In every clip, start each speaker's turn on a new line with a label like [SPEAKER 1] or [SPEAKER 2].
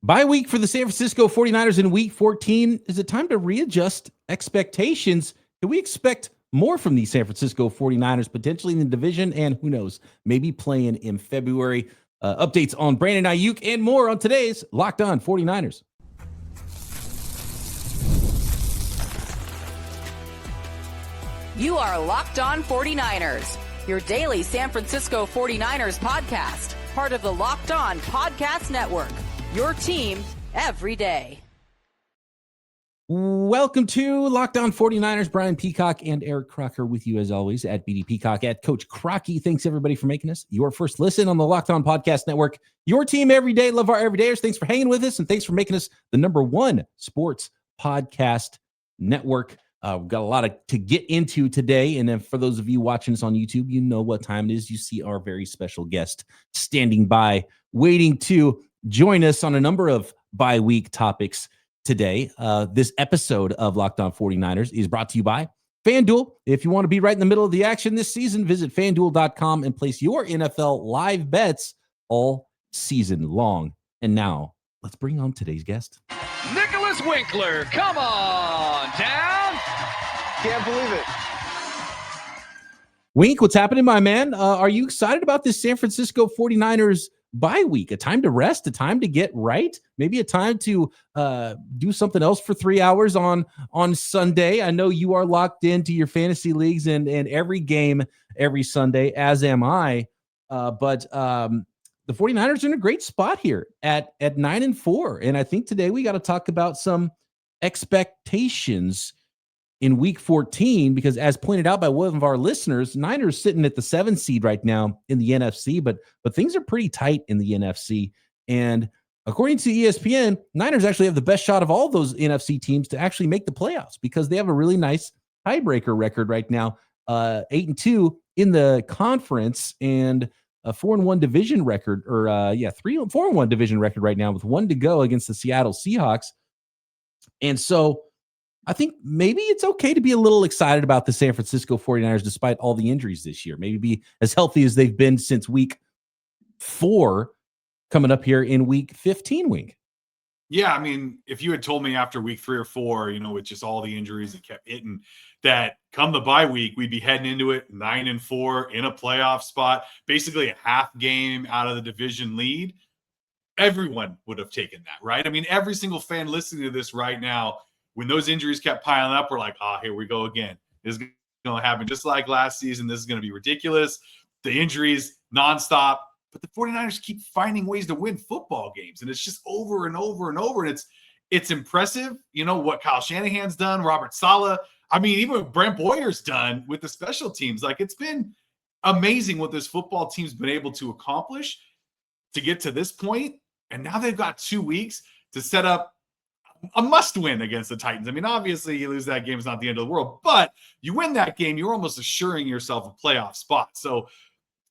[SPEAKER 1] Bye week for the San Francisco 49ers in week 14. Is it time to readjust expectations? Do we expect more from the San Francisco 49ers potentially in the division? And who knows, maybe playing in February. Updates on Brandon Aiyuk and more on today's Locked On 49ers.
[SPEAKER 2] You are Locked On 49ers, your daily San Francisco 49ers podcast, part of the Locked On Podcast Network. Your team every day.
[SPEAKER 1] Welcome to Locked On 49ers. Brian Peacock and Eric Crocker with you as always at BD Peacock, at Coach Crocky. Thanks everybody for making us your first listen on the Locked On Podcast Network. Your team every day. Love our everydayers. Thanks for hanging with us, and thanks for making us the #1 sports podcast network. We've got a lot to get into today. And then for those of you watching us on YouTube, you know what time it is. You see our very special guest standing by, waiting to join us on a number of bye week topics today. This episode of Locked On 49ers is brought to you by FanDuel. If you want to be right in the middle of the action this season, visit FanDuel.com and place your NFL live bets all season long. And now, let's bring on today's guest.
[SPEAKER 3] Nick Winkler, come on down.
[SPEAKER 4] Can't believe it.
[SPEAKER 1] Wink, what's happening, my man? Are you excited about this San Francisco 49ers bye week? A time to rest, a time to get right, maybe a time to do something else for 3 hours on Sunday. I know you are locked into your fantasy leagues and every game every Sunday, as am I. But the 49ers are in a great spot here at 9-4. And I think today we got to talk about some expectations in week 14, because as pointed out by one of our listeners, Niners sitting at the 7th seed right now in the NFC, but things are pretty tight in the NFC. And according to ESPN, Niners actually have the best shot of all those NFC teams to actually make the playoffs, because they have a really nice tiebreaker record right now, 8-2 in the conference, and a 4-1 division record, or 4-1 division record right now with 1 to go against the Seattle Seahawks. And so I think maybe it's okay to be a little excited about the San Francisco 49ers despite all the injuries this year. Maybe be as healthy as they've been since week 4 coming up here in week 15, Wink.
[SPEAKER 5] Yeah, I mean, if you had told me after week 3 or 4, with just all the injuries that kept hitting, that come the bye week, we'd be heading into it 9-4 in a playoff spot, basically a half game out of the division lead, everyone would have taken that, right? I mean, every single fan listening to this right now, when those injuries kept piling up, we're like, here we go again. This is going to happen just like last season. This is going to be ridiculous. The injuries nonstop. But the 49ers keep finding ways to win football games. And it's just over and over and over. And it's impressive, what Kyle Shanahan's done, Robert Saleh. I mean, even what Brent Boyer's done with the special teams. Like, it's been amazing what this football team's been able to accomplish to get to this point. And now they've got 2 weeks to set up a must-win against the Titans. I mean, obviously, you lose that game, it's not the end of the world. But you win that game, you're almost assuring yourself a playoff spot. So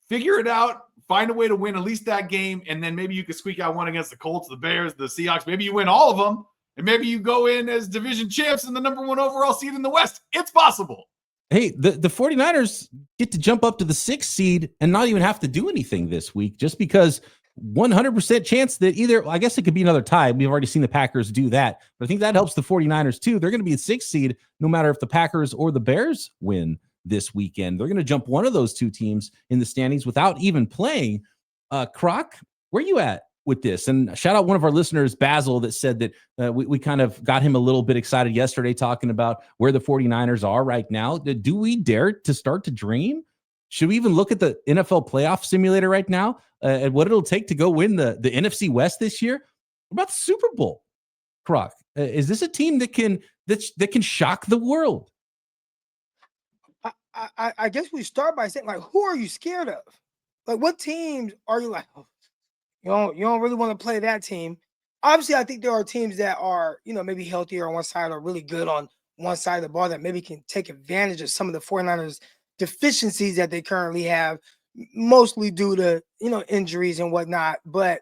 [SPEAKER 5] figure it out. Find a way to win at least that game, and then maybe you could squeak out one against the Colts, the Bears, the Seahawks. Maybe you win all of them, and maybe you go in as division champs and the #1 overall seed in the West. It's possible.
[SPEAKER 1] Hey, the 49ers get to jump up to the 6th seed and not even have to do anything this week, just because 100% chance that either, I guess it could be another tie. We've already seen the Packers do that, but I think that helps the 49ers too. They're going to be a 6th seed no matter if the Packers or the Bears win this weekend. They're going to jump one of those 2 teams in the standings without even playing. Croc, where are you at with this? And shout out one of our listeners, Basil, that said that we kind of got him a little bit excited yesterday talking about where the 49ers are right now. Do we dare to start to dream? Should we even look at the NFL playoff simulator right now and what it'll take to go win the NFC West this year? What about the Super Bowl? Croc, is this a team that can shock the world?
[SPEAKER 4] I guess we start by saying, like, who are you scared of? Like, what teams are you like, you don't really want to play that team? Obviously, I think there are teams that are, maybe healthier on one side or really good on one side of the ball that maybe can take advantage of some of the 49ers deficiencies that they currently have, mostly due to, injuries and whatnot. But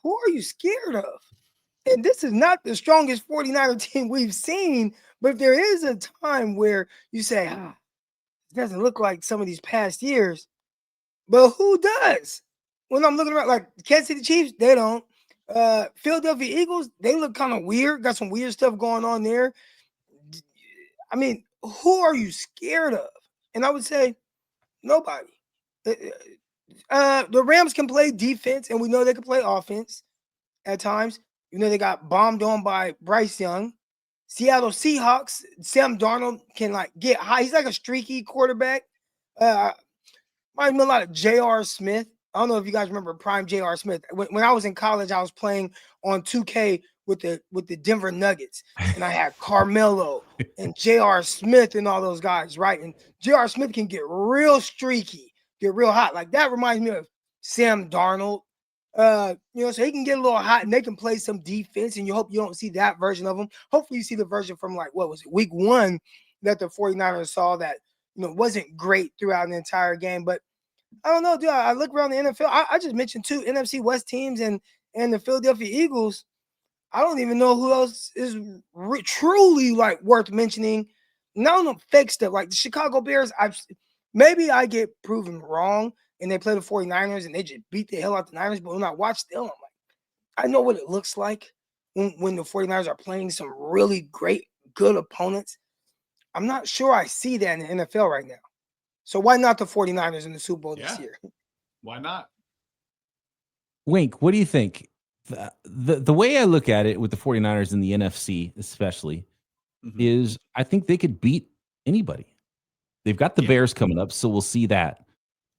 [SPEAKER 4] who are you scared of? And this is not the strongest 49er team we've seen, but if there is a time where you say, it doesn't look like some of these past years, but who does? When I'm looking around, like Kansas City Chiefs, they don't. Philadelphia Eagles, they look kind of weird. Got some weird stuff going on there. I mean, who are you scared of? And I would say nobody. The Rams can play defense, and we know they can play offense at times. You know, they got bombed on by Bryce Young. Seattle Seahawks, Sam Darnold can like get high. He's like a streaky quarterback. Might be a lot of J.R. Smith. I don't know if you guys remember prime J.R. Smith. When I was in college, I was playing on 2K with the Denver Nuggets, and I had Carmelo and J.R. Smith and all those guys, right? And J.R. Smith can get real streaky, get real hot. Like that reminds me of Sam Darnold. So he can get a little hot and they can play some defense, and you hope you don't see that version of them. Hopefully you see the version from like, what was it, week 1 that the 49ers saw that, wasn't great throughout the entire game. But I don't know, dude. I look around the NFL. I just mentioned 2 NFC West teams and the Philadelphia Eagles. I don't even know who else is truly like worth mentioning. None of them fake stuff like the Chicago Bears. Maybe I get proven wrong and they play the 49ers and they just beat the hell out the Niners. But when I watch them, I'm like, I know what it looks like when the 49ers are playing some really great, good opponents. I'm not sure I see that in the NFL right now. So why not the 49ers in the Super Bowl this year?
[SPEAKER 5] Why not?
[SPEAKER 1] Wink, what do you think? The way I look at it with the 49ers in the NFC especially is I think they could beat anybody. They've got the Bears coming up, so we'll see that.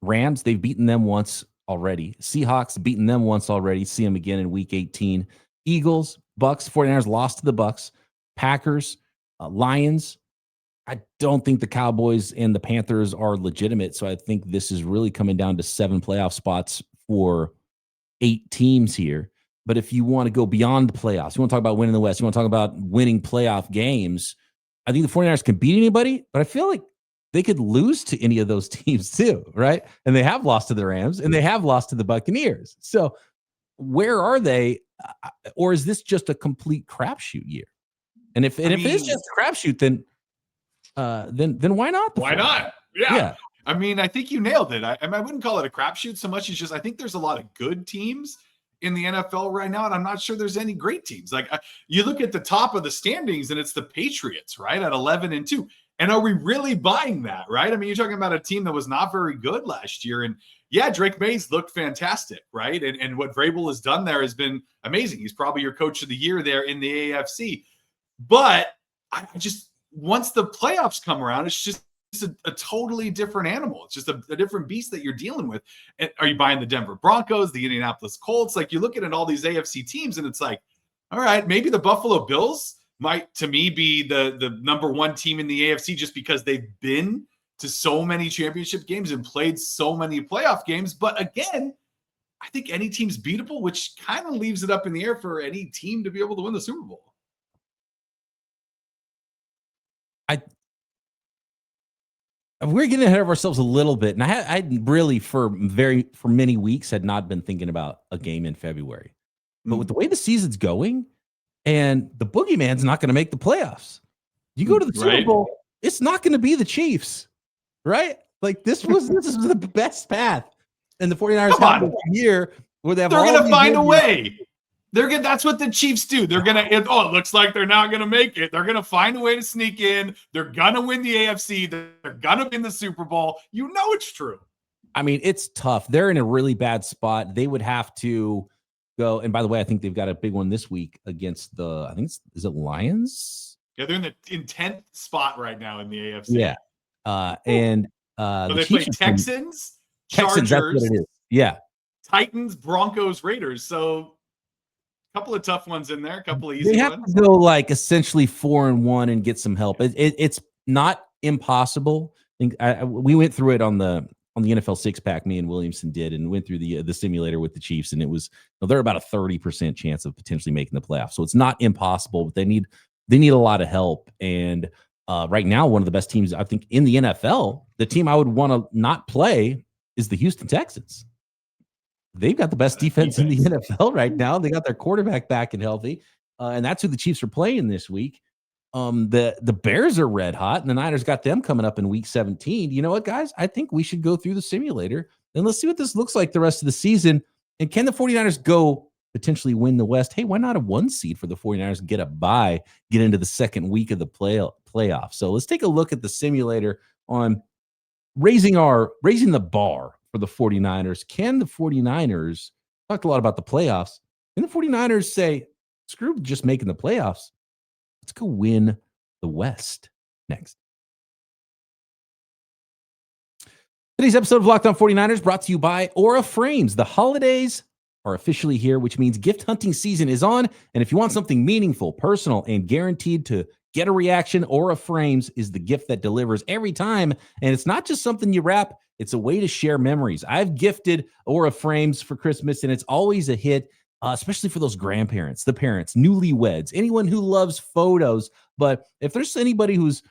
[SPEAKER 1] Rams, they've beaten them once already. Seahawks, beaten them once already. See them again in week 18. Eagles, Bucks, 49ers lost to the Bucks. Packers, Lions. I don't think the Cowboys and the Panthers are legitimate, so I think this is really coming down to 7 playoff spots for 8 teams here. But if you want to go beyond the playoffs, you want to talk about winning the West, you want to talk about winning playoff games, I think the 49ers can beat anybody, but I feel like they could lose to any of those teams too, right? And they have lost to the Rams and they have lost to the Buccaneers. So where are they? Or is this just a complete crapshoot year? And if it is just a crapshoot, then why not?
[SPEAKER 5] Why not? Yeah. I mean, I think you nailed it. I wouldn't call it a crapshoot so much as just I think there's a lot of good teams in the NFL right now, and I'm not sure there's any great teams. Like you look at the top of the standings, and it's the Patriots, right, at 11-2. And are we really buying that, right? I mean, you're talking about a team that was not very good last year, and Drake Mays looked fantastic, right? And what Vrabel has done there has been amazing. He's probably your coach of the year there in the AFC. But I just once the playoffs come around, it's just a totally different animal. It's just a different beast that you're dealing with. And are you buying the Denver Broncos, the Indianapolis Colts? Like you're looking at all these AFC teams and it's like, all right, maybe the Buffalo Bills might, to me, be the number 1 team in the AFC just because they've been to so many championship games and played so many playoff games. But again, I think any team's beatable, which kind of leaves it up in the air for any team to be able to win the Super Bowl.
[SPEAKER 1] We're getting ahead of ourselves a little bit, and I really for many weeks had not been thinking about a game in February, but with the way the season's going, and the boogeyman's not going to make the playoffs. You go to the Super Bowl, it's not going to be the Chiefs, right? Like this is the best path, and the 49ers have a year where they're
[SPEAKER 5] going to find a way. That's what the Chiefs do. It looks like they're not going to make it. They're going to find a way to sneak in. They're going to win the AFC. They're going to win the Super Bowl. You know it's true.
[SPEAKER 1] I mean, it's tough. They're in a really bad spot. They would have to go. And by the way, I think they've got a big one this week against is it Lions?
[SPEAKER 5] Yeah, they're in 10th spot right now in the AFC.
[SPEAKER 1] Yeah. So
[SPEAKER 5] they play Texans, Chargers,
[SPEAKER 1] that's what it is. Yeah.
[SPEAKER 5] Titans, Broncos, Raiders. So couple of tough ones in there, a couple of easy ones.
[SPEAKER 1] They have to go like essentially 4-1 and get some help. It's not impossible. We went through it on the NFL 6-pack. Me and Williamson did, and went through the simulator with the Chiefs, and it was they're about a 30% chance of potentially making the playoffs. So it's not impossible, but they need a lot of help. And right now, one of the best teams I think in the NFL, the team I would want to not play is the Houston Texans. They've got the best defense in the NFL right now. They got their quarterback back and healthy, and that's who the Chiefs are playing this week. The Bears are red hot, and the Niners got them coming up in week 17. You know what, guys? I think we should go through the simulator, and let's see what this looks like the rest of the season. And can the 49ers go potentially win the West. Hey, why not a 1 seed for the 49ers, get a bye, get into the second week of the playoff? So let's take a look at the simulator on raising the bar for the 49ers. Can the 49ers, talked a lot about the playoffs, can the 49ers say, screw just making the playoffs, let's go win the West next? Today's episode of Locked On 49ers brought to you by Aura Frames. The holidays are officially here, which means gift hunting season is on. And if you want something meaningful, personal, and guaranteed to get a reaction, Aura Frames is the gift that delivers every time. And it's not just something you wrap, it's a way to share memories. I've gifted Aura Frames for Christmas, and it's always a hit, especially for those grandparents, the parents, newlyweds, anyone who loves photos. But if there's anybody who's,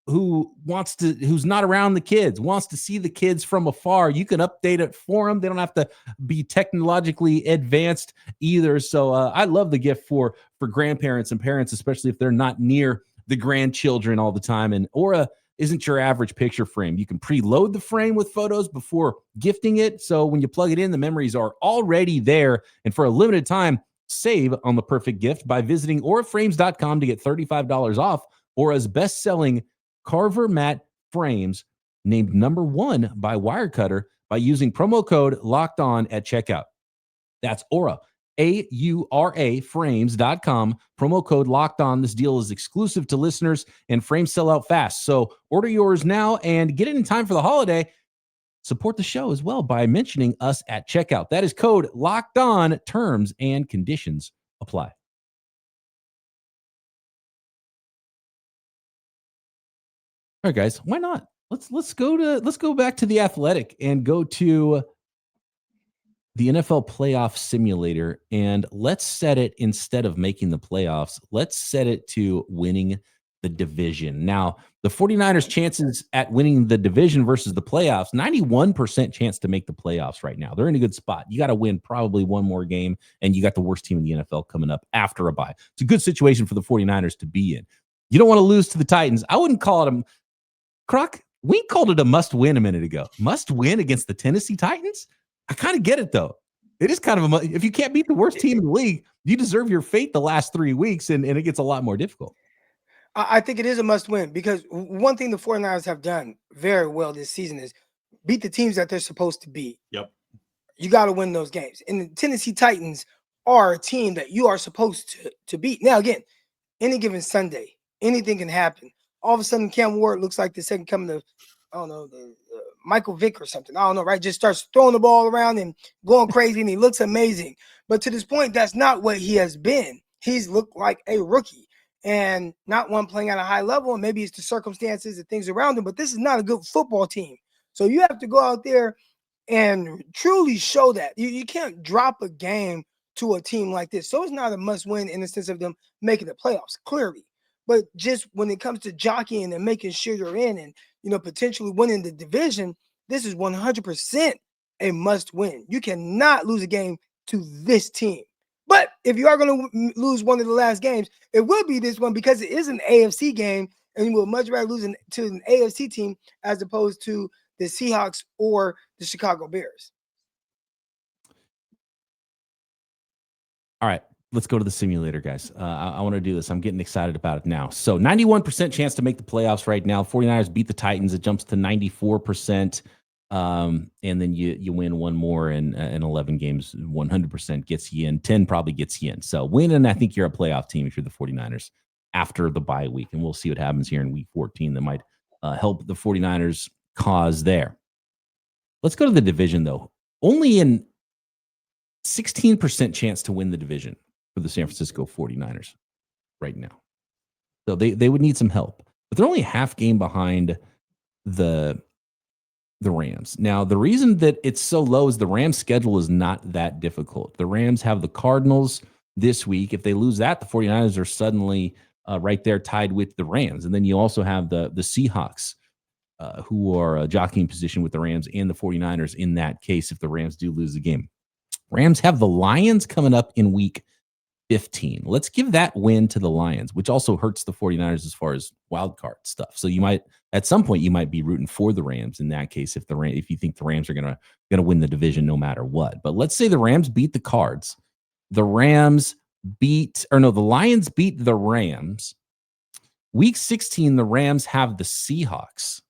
[SPEAKER 1] who's not around the kids, wants to see the kids from afar, you can update it for them. They don't have to be technologically advanced either. So I love the gift for grandparents and parents, especially if they're not near the grandchildren all the time. And Aura isn't your average picture frame. You can preload the frame with photos before gifting it. So when you plug it in, the memories are already there. And for a limited time, save on the perfect gift by visiting auraframes.com to get $35 off Aura's best-selling Carver Matte frames, named number 1 by Wirecutter, by using promo code LOCKEDON at checkout. That's Aura, AURA frames.com, promo code LOCKEDON. This deal is exclusive to listeners, and frames sell out fast. So order yours now and get it in time for the holiday. Support the show as well by mentioning us at checkout. That is code LOCKEDON. Terms and conditions apply. All right, guys, why not? Let's go back to the Athletic and go to the NFL playoff simulator, and let's set it, instead of making the playoffs, let's set it to winning the division. Now, the 49ers' chances at winning the division versus the playoffs, 91% chance to make the playoffs right now. They're in a good spot. You got to win probably one more game, and you got the worst team in the NFL coming up after a bye. It's a good situation for the 49ers to be in. You don't want to lose to the Titans. I wouldn't call it Croc, we called it a must-win a minute ago. Must-win against the Tennessee Titans? I kind of get it, though. It is kind of if you can't beat the worst team in the league, you deserve your fate the last 3 weeks, and it gets a lot more difficult.
[SPEAKER 4] I think it is a must-win, because one thing the 49ers have done very well this season is beat the teams that they're supposed to beat.
[SPEAKER 5] Yep.
[SPEAKER 4] You got to win those games. And the Tennessee Titans are a team that you are supposed to beat. Now, again, any given Sunday, anything can happen. All of a sudden, Cam Ward looks like the second coming of, I don't know, Michael Vick or something. I don't know, right? Just starts throwing the ball around and going crazy, and he looks amazing. But to this point, that's not what he has been. He's looked like a rookie and not one playing at a high level, and maybe it's the circumstances and things around him, but this is not a good football team. So you have to go out there and truly show that. You can't drop a game to a team like this. So it's not a must-win in the sense of them making the playoffs, clearly. But just when it comes to jockeying and making sure you're in and, potentially winning the division, this is 100% a must win. You cannot lose a game to this team. But if you are going to lose one of the last games, it will be this one, because it is an AFC game, and you will much rather lose to an AFC team as opposed to the Seahawks or the Chicago Bears.
[SPEAKER 1] All right. Let's go to the simulator, guys. I want to do this. I'm getting excited about it now. So 91% chance to make the playoffs right now. 49ers beat the Titans. It jumps to 94%. And then you win one more in 11 games. 100% gets you in. 10 probably gets you in. So win, and I think you're a playoff team if you're the 49ers after the bye week. And we'll see what happens here in week 14 that might help the 49ers cause there. Let's go to the division, though. Only in 16% chance to win the division for the San Francisco 49ers right now. So they would need some help. But they're only a half game behind the Rams. Now, the reason that it's so low is the Rams' schedule is not that difficult. The Rams have the Cardinals this week. If they lose that, the 49ers are suddenly right there tied with the Rams. And then you also have the Seahawks, who are jockeying position with the Rams and the 49ers in that case if the Rams do lose the game. Rams have the Lions coming up in week 15. Let's give that win to the Lions, which also hurts the 49ers as far as wild card stuff. So you might, at some point, you might be rooting for the Rams in that case if you think the Rams are gonna win the division no matter what. But let's say the Rams beat the Cards. The Lions beat the Rams. Week 16, the Rams have the Seahawks.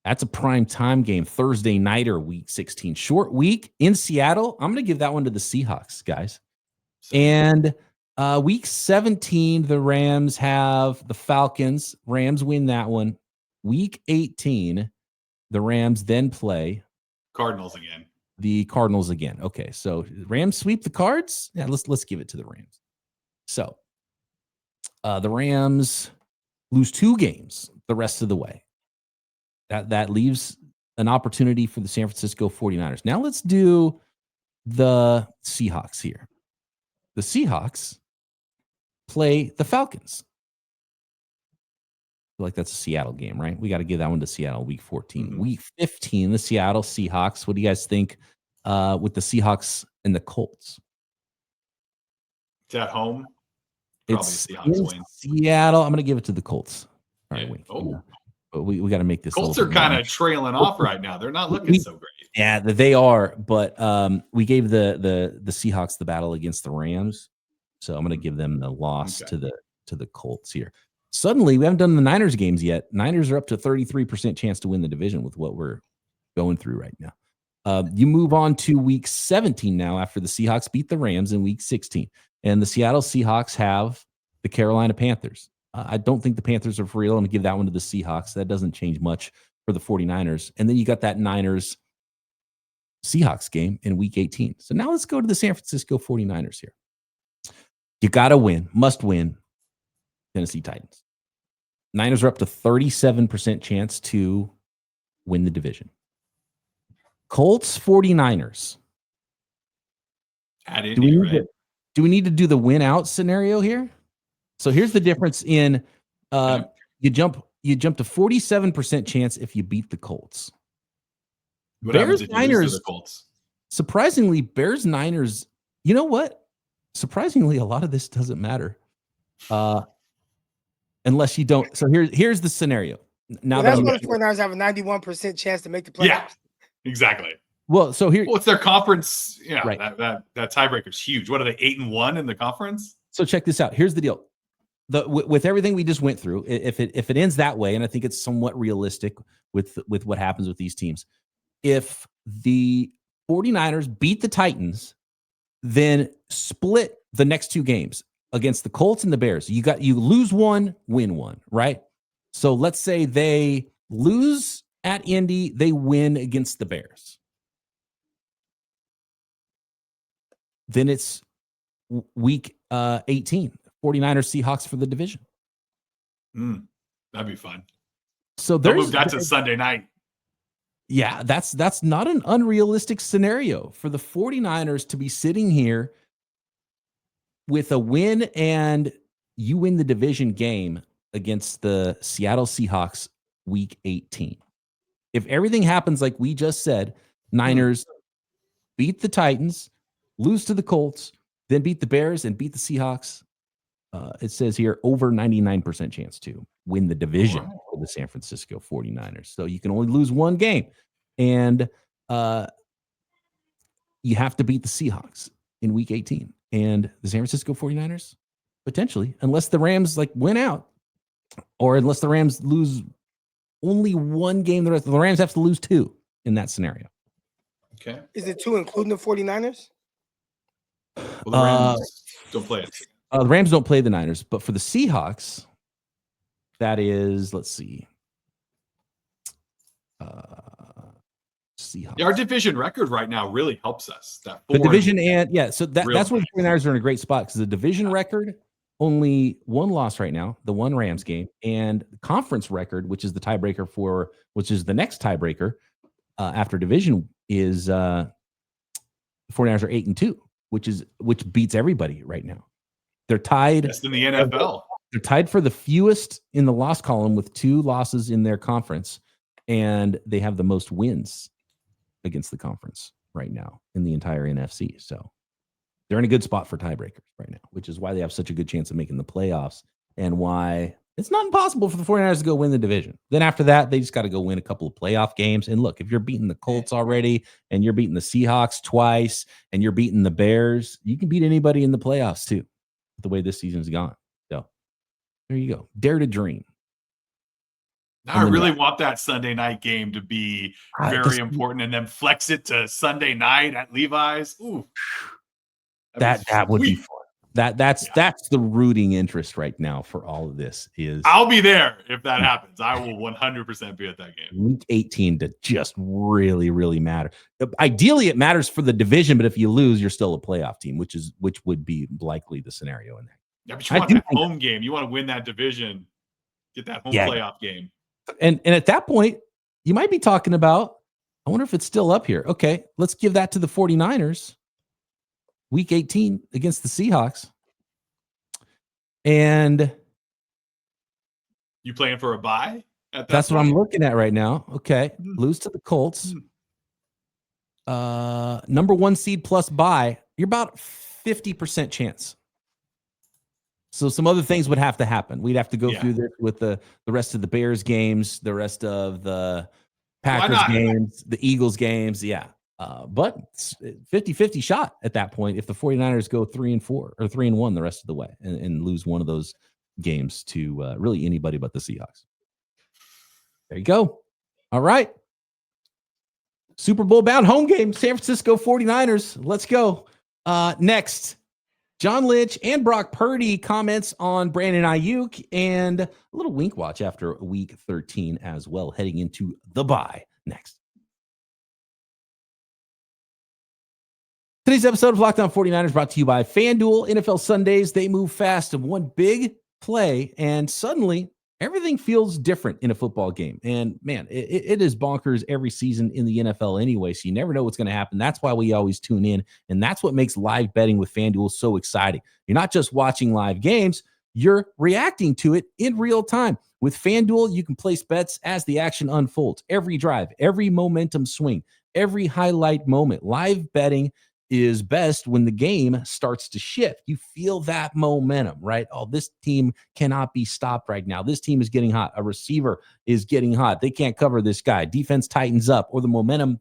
[SPEAKER 1] That's a prime time game, Thursday nighter, week 16. Short week in Seattle. I'm going to give that one to the Seahawks, guys. And week 17, the Rams have the Falcons. Rams win that one. Week 18, the Rams then play
[SPEAKER 5] Cardinals again.
[SPEAKER 1] The Cardinals again. Okay, so Rams sweep the Cards. Yeah, let's give it to the Rams. So the Rams lose 2 games the rest of the way. That leaves an opportunity for the San Francisco 49ers. Now let's do the Seahawks here. The Seahawks play the Falcons. I feel like that's a Seattle game, right? We got to give that one to Seattle, week 14. Mm-hmm. Week 15, the Seattle Seahawks. What do you guys think with the Seahawks and the Colts?
[SPEAKER 5] It's at home. Probably
[SPEAKER 1] it's
[SPEAKER 5] Seahawks win.
[SPEAKER 1] Seattle. I'm going to give it to the Colts. All right,
[SPEAKER 5] yeah.
[SPEAKER 1] wait. Oh. But we got to make this.
[SPEAKER 5] Colts are kind of trailing off right now. They're not looking so great.
[SPEAKER 1] Yeah, they are. But we gave the Seahawks the battle against the Rams, so I'm going to give them the loss to the Colts here. Suddenly, we haven't done the Niners games yet. Niners are up to 33% chance to win the division with what we're going through right now. You move on to week 17 now after the Seahawks beat the Rams in week 16, and the Seattle Seahawks have the Carolina Panthers. I don't think the Panthers are for real. I'm going to give that one to the Seahawks. That doesn't change much for the 49ers. And then you got that Niners-Seahawks game in week 18. So now let's go to the San Francisco 49ers here. You got to win, must win, Tennessee Titans. Niners are up to 37% chance to win the division. Colts 49ers.
[SPEAKER 5] At Indy, right?
[SPEAKER 1] Do we need to do the win out scenario here? So here's the difference in you jump to 47% chance if you beat the Colts.
[SPEAKER 5] What
[SPEAKER 1] Bears
[SPEAKER 5] if you
[SPEAKER 1] Niners
[SPEAKER 5] lose to the Colts?
[SPEAKER 1] Surprisingly, Bears Niners, you know what? Surprisingly, a lot of this doesn't matter. Unless you don't. So here's the scenario. Now
[SPEAKER 4] that's why the 49ers have a 91% chance to make the playoffs.
[SPEAKER 5] Yeah, exactly.
[SPEAKER 1] Well, so here
[SPEAKER 5] it's their conference. Yeah,
[SPEAKER 1] right.
[SPEAKER 5] that tiebreaker is huge. What are they, 8-1 in the conference?
[SPEAKER 1] So check this out. Here's the deal. With everything we just went through, if it ends that way, and I think it's somewhat realistic with what happens with these teams, if the 49ers beat the Titans, then split the next 2 games against the Colts and the Bears. You lose one, win one, right? So let's say they lose at Indy, they win against the Bears. Then it's week 18. 49ers Seahawks for the division.
[SPEAKER 5] That'd be fun.
[SPEAKER 1] So
[SPEAKER 5] they'll move that to Sunday night.
[SPEAKER 1] Yeah, that's not an unrealistic scenario for the 49ers to be sitting here with a win and you win the division game against the Seattle Seahawks week 18. If everything happens like we just said, Niners beat the Titans, lose to the Colts, then beat the Bears and beat the Seahawks. It says here over 99% chance to win the division for the San Francisco 49ers. So you can only lose one game. And you have to beat the Seahawks in week 18. And the San Francisco 49ers, potentially, unless the Rams win out, or unless the Rams lose only one game, the Rams have to lose 2 in that scenario.
[SPEAKER 5] Okay.
[SPEAKER 4] Is it 2 including the 49ers?
[SPEAKER 5] Well, the Rams don't play it.
[SPEAKER 1] The Rams don't play the Niners, but for the Seahawks, that is, let's see. Seahawks.
[SPEAKER 5] Yeah, our division record right now really helps us.
[SPEAKER 1] The division so that's where the 49ers are in a great spot because the division record, only 1 loss right now, the 1 Rams game, and the conference record, which is the tiebreaker which is the next tiebreaker after division, is the 49ers are 8-2, which beats everybody right now. They're tied.
[SPEAKER 5] Best in the NFL.
[SPEAKER 1] They're tied for the fewest in the loss column with 2 losses in their conference, and they have the most wins against the conference right now in the entire NFC. So they're in a good spot for tiebreakers right now, which is why they have such a good chance of making the playoffs and why it's not impossible for the 49ers to go win the division. Then after that, they just got to go win a couple of playoff games. And look, if you're beating the Colts already and you're beating the Seahawks twice and you're beating the Bears, you can beat anybody in the playoffs too, the way this season's gone. So there you go. Dare to dream.
[SPEAKER 5] I really want that Sunday night game to be very important and then flex it to Sunday night at Levi's. Ooh.
[SPEAKER 1] That would be fun. That's the rooting interest right now for all of this is
[SPEAKER 5] I'll be there if that happens. I will 100% be at that game.
[SPEAKER 1] Week 18 to just really, really matter. Ideally, it matters for the division, but if you lose, you're still a playoff team, which would be likely the scenario in there.
[SPEAKER 5] Yeah, but you want that home game. You want to win that division, get that home playoff game.
[SPEAKER 1] And at that point, you might be talking about, I wonder if it's still up here. Okay, let's give that to the 49ers. Week 18 against the Seahawks. And
[SPEAKER 5] you playing for a bye?
[SPEAKER 1] That's what I'm looking at right now. Okay. Lose to the Colts. Number 1 seed plus bye. You're about 50% chance. So some other things would have to happen. We'd have to go through this with the rest of the Bears games, the rest of the Packers games, the Eagles games. Yeah. But it's 50-50 shot at that point if the 49ers go 3-4 or 3-1 the rest of the way and lose one of those games to really anybody but the Seahawks. There you go. All right. Super Bowl bound home game, San Francisco 49ers. Let's go. Next, John Lynch and Brock Purdy comments on Brandon Aiyuk and a little wink watch after week 13 as well, heading into the bye next. Today's episode of Locked On 49ers brought to you by FanDuel. NFL Sundays, they move fast in one big play, and suddenly everything feels different in a football game. And man, it is bonkers every season in the NFL anyway, so you never know what's going to happen. That's why we always tune in, and that's what makes live betting with FanDuel so exciting. You're not just watching live games, you're reacting to it in real time. With FanDuel, you can place bets as the action unfolds. Every drive, every momentum swing, every highlight moment. Live betting is best when the game starts to shift. You feel that momentum, right? Oh, this team cannot be stopped right now. This team is getting hot. A receiver is getting hot. They can't cover this guy. Defense tightens up, or the momentum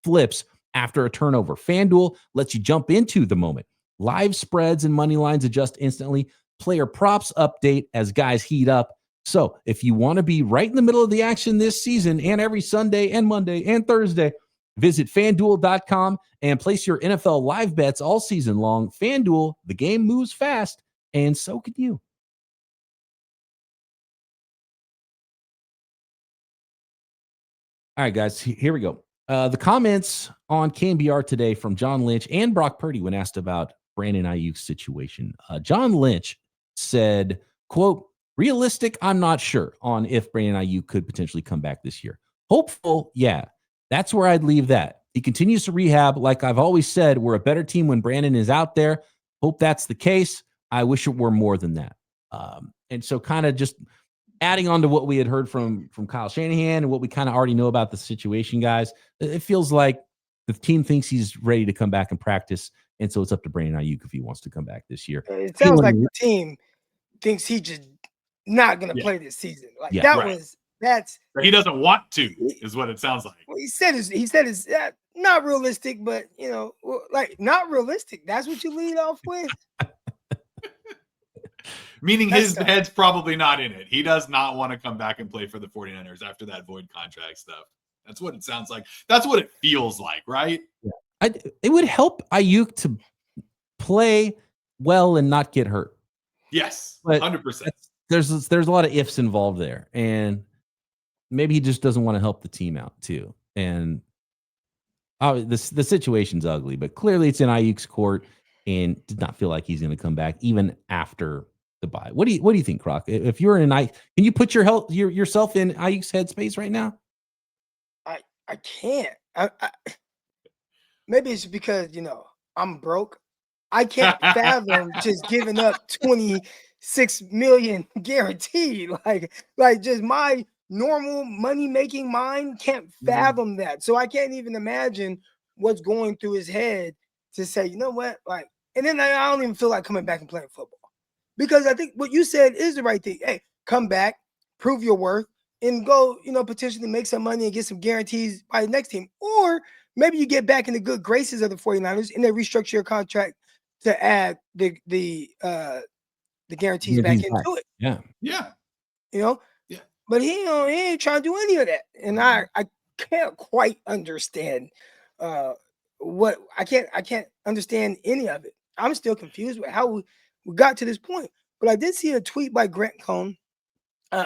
[SPEAKER 1] flips after a turnover. FanDuel lets you jump into the moment. Live spreads and money lines adjust instantly. Player props update as guys heat up. So if you want to be right in the middle of the action this season and every Sunday and Monday and Thursday, visit FanDuel.com and place your NFL live bets all season long. FanDuel, the game moves fast, and so can you. All right, guys, here we go. The comments on KNBR today from John Lynch and Brock Purdy when asked about Brandon Aiyuk's situation. John Lynch said, quote, realistic, I'm not sure on if Brandon Aiyuk could potentially come back this year. Hopeful, yeah. That's where I'd leave that. He continues to rehab. Like I've always said, we're a better team when Brandon is out there. Hope that's the case. I wish it were more than that. And so kind of just adding on to what we had heard from Kyle Shanahan and what we kind of already know about the situation, guys, it feels like the team thinks he's ready to come back and practice. And so it's up to Brandon Aiyuk if he wants to come back this year.
[SPEAKER 4] It sounds like the team thinks he just not going to play this season. Like that's
[SPEAKER 5] he doesn't want to, is what it sounds like.
[SPEAKER 4] Well, he said it's not realistic, but like not realistic. That's what you lead off with.
[SPEAKER 5] Meaning his head's probably not in it. He does not want to come back and play for the 49ers after that void contract stuff. That's what it sounds like. That's what it feels like, right?
[SPEAKER 1] Yeah. It would help Aiyuk to play well and not get hurt.
[SPEAKER 5] Yes,
[SPEAKER 1] but
[SPEAKER 5] 100%.
[SPEAKER 1] There's a lot of ifs involved there, and maybe he just doesn't want to help the team out too. And the situation's ugly, but clearly it's in Aiyuk's court, and did not feel like he's going to come back even after the bye. What do you think, Croc? If you're in can you put yourself in Aiyuk's headspace right now?
[SPEAKER 4] I can't. Maybe it's because I'm broke. I can't fathom just giving up 26 million guaranteed. Like just my normal money making mind can't fathom that. So I can't even imagine what's going through his head to say, you know what, like And then I don't even feel like coming back and playing football. Because I think what you said is the right thing. Hey, come back, prove your worth, and go, potentially make some money and get some guarantees by the next team. Or maybe you get back in the good graces of the 49ers and they restructure your contract to add the guarantees back into it.
[SPEAKER 5] Yeah.
[SPEAKER 4] Yeah. But he ain't trying to do any of that. And I can't quite understand what I can't understand any of it. I'm still confused with how we got to this point. But I did see a tweet by Grant Cohn,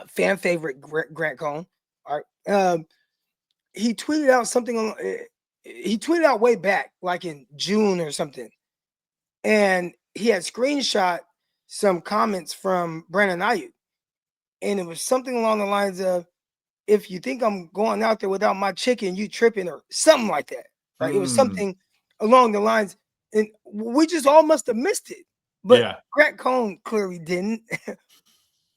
[SPEAKER 4] fan favorite Grant Cohn. All right. He tweeted out something he tweeted out way back, like in June or something. And he had screenshot some comments from Brandon Aiyuk. And it was something along the lines of, if you think I'm going out there without my chicken, you tripping, or something like that. Right? It was something along the lines, and we just all must have missed it. But Grant Cohn clearly didn't.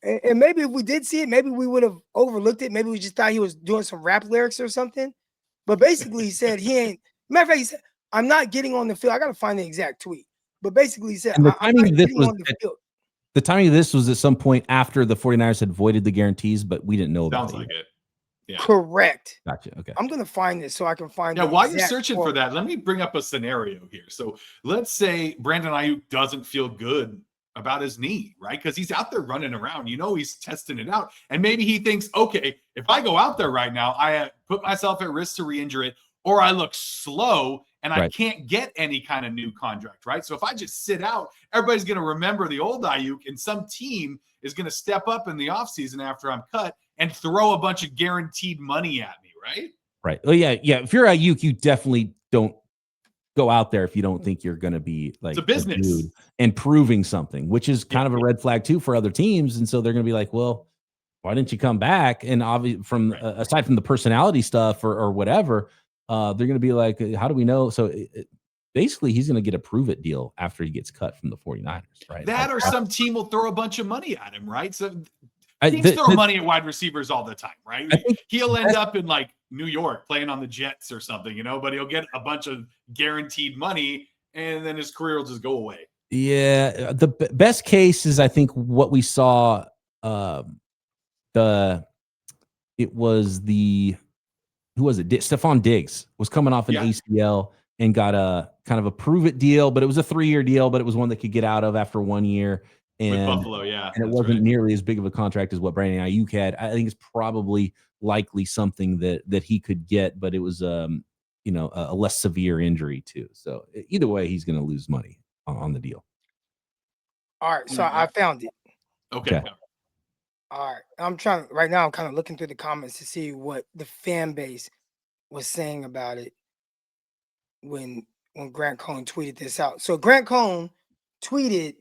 [SPEAKER 4] And maybe if we did see it, maybe we would have overlooked it. Maybe we just thought he was doing some rap lyrics or something. But basically, he said he ain't. Matter of fact, he said, I'm not getting on the field. I got to find the exact tweet. But basically, he said,
[SPEAKER 1] I'm not getting on the field. The timing of this was at some point after the 49ers had voided the guarantees, but we didn't know about it.
[SPEAKER 5] Sounds like it. Yeah.
[SPEAKER 4] Correct.
[SPEAKER 1] Gotcha. Okay.
[SPEAKER 4] I'm going to find this so I can find
[SPEAKER 5] it. Yeah, while you're searching for that, let me bring up a scenario here. So let's say Brandon Aiyuk doesn't feel good about his knee, right? Because he's out there running around. He's testing it out. And maybe he thinks, okay, if I go out there right now, I put myself at risk to re-injure it, or I look slow and I can't get any kind of new contract, right? So if I just sit out, everybody's going to remember the old Aiyuk, and some team is going to step up in the offseason after I'm cut and throw a bunch of guaranteed money at me, right?
[SPEAKER 1] Right. Oh, yeah. If you're Aiyuk, you definitely don't go out there if you don't think you're going to be like
[SPEAKER 5] it's a business
[SPEAKER 1] and proving something, which is kind of a red flag too for other teams. And so they're going to be like, well, why didn't you come back? And obviously aside from the personality stuff or whatever, they're going to be like, how do we know? So basically he's going to get a prove it deal after he gets cut from the 49ers, right?
[SPEAKER 5] That or some team will throw a bunch of money at him, right? So teams throw money at wide receivers all the time, right? He'll end up in like New York playing on the Jets or something, but he'll get a bunch of guaranteed money and then his career will just go away.
[SPEAKER 1] Yeah. The best case is, I think, what we saw, Stephon Diggs was coming off an ACL and got a kind of a prove it deal, but it was a 3-year deal, but it was one that could get out of after 1 year. And
[SPEAKER 5] with Buffalo, and
[SPEAKER 1] it wasn't nearly as big of a contract as what Brandon Aiyuk had. I think it's probably likely something that he could get, but it was a less severe injury too. So either way, he's going to lose money on the deal.
[SPEAKER 4] All right, so I found it.
[SPEAKER 5] Okay.
[SPEAKER 4] All right, I'm kind of looking through the comments to see what the fan base was saying about it when Grant Cohn tweeted this out. So Grant Cohn tweeted,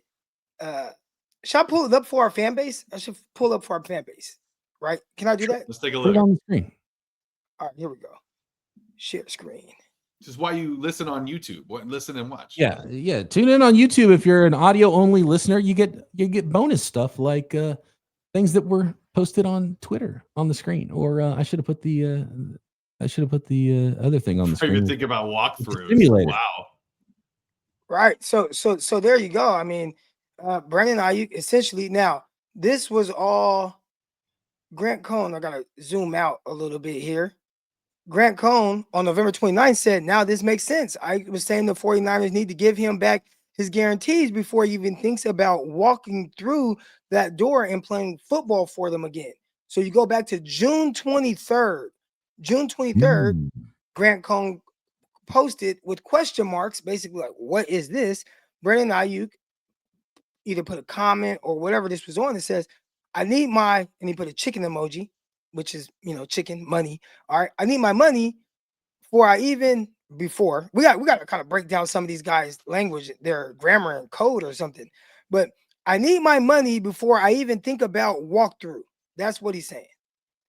[SPEAKER 4] should I pull it up for our fan base? I should pull up for our fan base, right? Can I do that?
[SPEAKER 5] Let's take a look.
[SPEAKER 1] Put it on the screen.
[SPEAKER 4] All right, here we go. Share screen.
[SPEAKER 5] This is why you listen on YouTube. Listen and watch.
[SPEAKER 1] Yeah. Tune in on YouTube. If you're an audio only listener, you get bonus stuff like things that were posted on Twitter on the screen. Or I should have put the other thing on the screen.
[SPEAKER 5] I even think about walkthroughs. Wow.
[SPEAKER 4] Right. So there you go. I mean, Brandon Aiyuk essentially. Now, this was all Grant Cohn. I gotta zoom out a little bit here. Grant Cohn on November 29th said, now this makes sense. I was saying the 49ers need to give him back his guarantees before he even thinks about walking through that door and playing football for them again. So you go back to June 23rd. Grant Cohn posted with question marks, basically like, what is this? Brandon Aiyuk either put a comment or whatever this was on that says, I need and he put a chicken emoji, which is, chicken money. All right. I need my money before we got to kind of break down some of these guys' language, their grammar and code or something. But I need my money before I even think about walkthrough. That's what he's saying.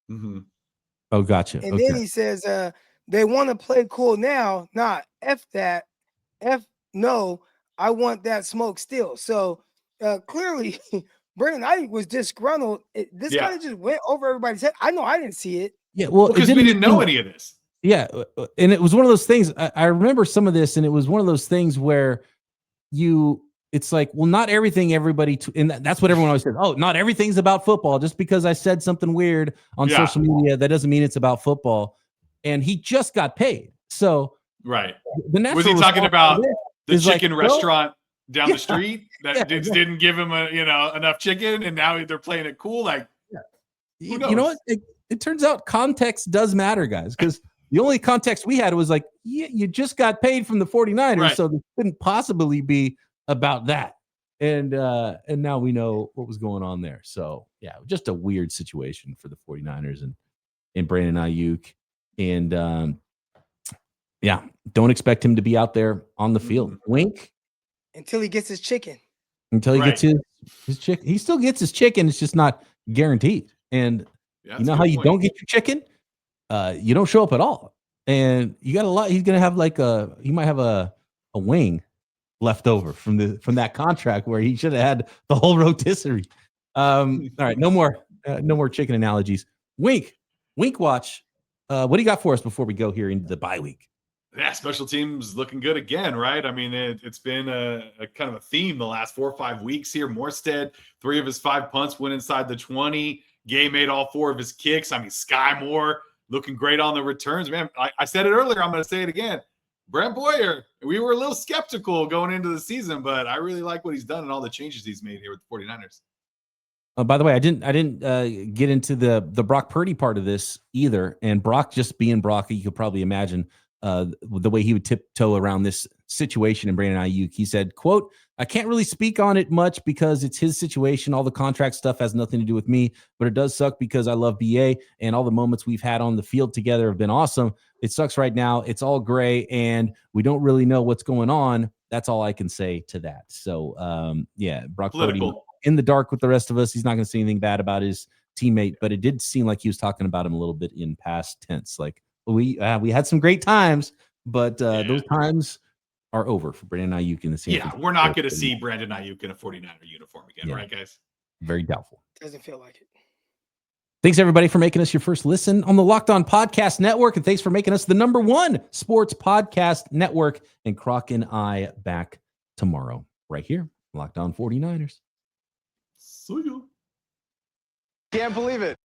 [SPEAKER 5] Mm-hmm.
[SPEAKER 1] Oh, gotcha.
[SPEAKER 4] And then he says, they want to play cool now. Nah, F that. No, I want that smoke still. So clearly, Brandon Aiyuk was disgruntled. This kind of just went over everybody's head. I know I didn't see it.
[SPEAKER 1] Yeah, well,
[SPEAKER 5] because we didn't know any of this.
[SPEAKER 1] Yeah, and it was one of those things. I remember some of this, and it was one of those things where it's like, well, not everything and that's what everyone always says. Oh, not everything's about football. Just because I said something weird on social media, that doesn't mean it's about football. And he just got paid. So
[SPEAKER 5] right.
[SPEAKER 1] The
[SPEAKER 5] was he talking about the chicken
[SPEAKER 1] like,
[SPEAKER 5] restaurant down the street that didn't give him enough chicken, and now they're playing it cool? Like, who knows?
[SPEAKER 1] You know what? It turns out context does matter, guys, because the only context we had was like, you just got paid from the 49ers, right. So this couldn't possibly be about that. And now we know what was going on there. So yeah, just a weird situation for the 49ers and Brandon Aiyuk. And don't expect him to be out there on the field. Wink.
[SPEAKER 4] Until he gets his chicken.
[SPEAKER 1] Until he gets his chicken. He still gets his chicken. It's just not guaranteed. And you know how you don't get your chicken? You don't show up at all. And you got a lot. He's going to have he might have a wing left over from that contract where he should have had the whole rotisserie. All right. No more chicken analogies. Wink watch. What do you got for us before we go here into the bye week?
[SPEAKER 5] Yeah, special teams looking good again, right? I mean, it's been a kind of a theme the last 4 or 5 weeks here. Morstead, 3 of his 5 punts went inside the 20. Gay made all 4 of his kicks. I mean, Sky Moore looking great on the returns. Man, I said it earlier. I'm going to say it again. Brent Boyer, we were a little skeptical going into the season, but I really like what he's done and all the changes he's made here with the 49ers.
[SPEAKER 1] By the way, I didn't get into the Brock Purdy part of this either. And Brock just being Brock, you could probably imagine the way he would tiptoe around this situation in Brandon Aiyuk. He said, quote, I can't really speak on it much because it's his situation. All the contract stuff has nothing to do with me, but it does suck because I love BA and all the moments we've had on the field together have been awesome. It sucks right now. It's all gray and we don't really know what's going on. That's all I can say to that. So, Brock Purdy in the dark with the rest of us. He's not going to say anything bad about his teammate, but it did seem like he was talking about him a little bit in past tense. Like, we had some great times, but those times are over for Brandon Aiyuk in the San Francisco.
[SPEAKER 5] We're not going to see Brandon Aiyuk in a 49er uniform again, right, guys?
[SPEAKER 1] Very doubtful.
[SPEAKER 4] Doesn't feel like it.
[SPEAKER 1] Thanks, everybody, for making us your first listen on the Locked On Podcast Network, and thanks for making us the #1 sports podcast network. And Croc and I back tomorrow right here, Locked On 49ers.
[SPEAKER 5] See you.
[SPEAKER 3] Can't believe it.